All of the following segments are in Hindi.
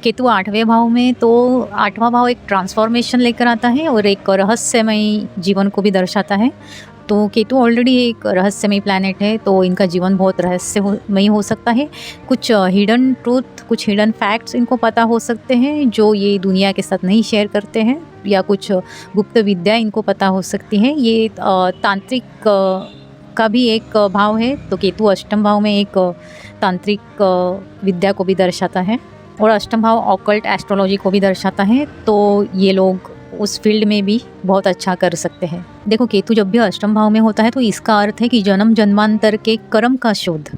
केतु 8वें भाव में, तो 8वां भाव एक ट्रांसफॉर्मेशन लेकर आता है और एक रहस्यमयी जीवन को भी दर्शाता है। तो केतु ऑलरेडी एक रहस्यमयी प्लैनेट है, तो इनका जीवन बहुत रहस्यमयी हो सकता है। कुछ हिडन ट्रूथ, कुछ हिडन फैक्ट्स इनको पता हो सकते हैं जो ये दुनिया के साथ नहीं शेयर करते हैं, या कुछ गुप्त विद्या इनको पता हो सकती है। ये तांत्रिक का भी एक भाव है, तो केतु अष्टम भाव में एक तांत्रिक विद्या को भी दर्शाता है और अष्टम भाव ऑकल्ट एस्ट्रोलॉजी को भी दर्शाता है। तो ये लोग उस फील्ड में भी बहुत अच्छा कर सकते हैं। देखो, केतु जब भी अष्टम भाव में होता है तो इसका अर्थ है कि जन्म जन्मांतर के कर्म का शोध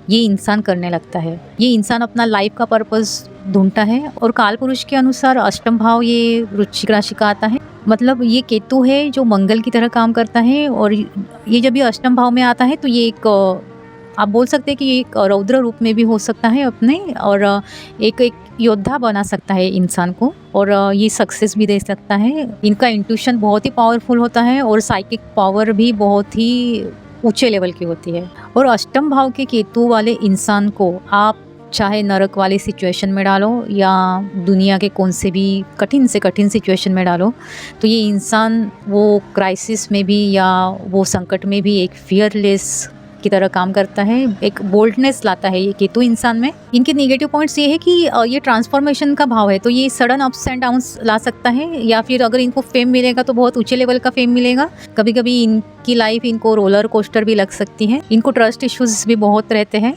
ये इंसान करने लगता है। ये इंसान अपना लाइफ का पर्पस ढूंढता है और काल पुरुष के अनुसार अष्टम भाव ये वृश्चिक राशि का आता है। मतलब ये केतु है जो मंगल की तरह काम करता है, और ये जब भी अष्टम भाव में आता है तो ये एक आप बोल सकते हैं कि ये एक रौद्र रूप में भी हो सकता है अपने, और एक योद्धा बना सकता है इंसान को, और ये सक्सेस भी दे सकता है। इनका इंट्यूशन बहुत ही पावरफुल होता है और साइकिक पावर भी बहुत ही ऊंचे लेवल की होती है। और अष्टम भाव के केतु वाले इंसान को आप चाहे नरक वाली सिचुएशन में डालो या दुनिया के कौन से भी कठिन से कठिन सिचुएशन में डालो, तो ये इंसान वो क्राइसिस में भी या वो संकट में भी एक फियरलेस की तरह काम करता है, एक बोल्डनेस लाता है ये केतु इंसान में। इनके नेगेटिव पॉइंट्स ये है कि ये ट्रांसफॉर्मेशन का भाव है, तो ये सडन अप्स एंड डाउन्स ला सकता है, या फिर अगर इनको फेम मिलेगा तो बहुत ऊंचे लेवल का फेम मिलेगा। कभी कभी इनकी लाइफ इनको रोलर कोस्टर भी लग सकती है। इनको ट्रस्ट इश्यूज भी बहुत रहते हैं।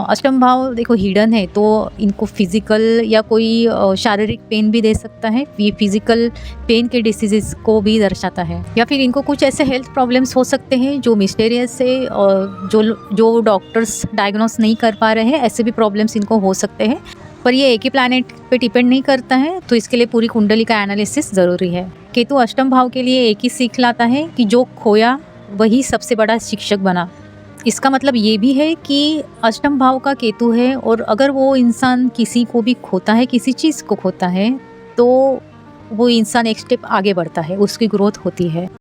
अष्टम भाव देखो हिडन है, तो इनको फिजिकल या कोई शारीरिक पेन भी दे सकता है। ये फिजिकल पेन के डिसीजेस को भी दर्शाता है, या फिर इनको कुछ ऐसे हेल्थ प्रॉब्लम्स हो सकते हैं जो मिस्टीरियस है, जो डॉक्टर्स डायग्नोस नहीं कर पा रहे हैं। ऐसे भी प्रॉब्लम्स इनको हो सकते हैं, पर ये एक ही प्लैनेट पे डिपेंड नहीं करता है, तो इसके लिए पूरी कुंडली का एनालिसिस ज़रूरी है। केतु अष्टम भाव के लिए एक ही सीख लाता है कि जो खोया वही सबसे बड़ा शिक्षक बना। इसका मतलब ये भी है कि अष्टम भाव का केतु है, और अगर वो इंसान किसी को भी खोता है, किसी चीज़ को खोता है, तो वो इंसान एक स्टेप आगे बढ़ता है, उसकी ग्रोथ होती है।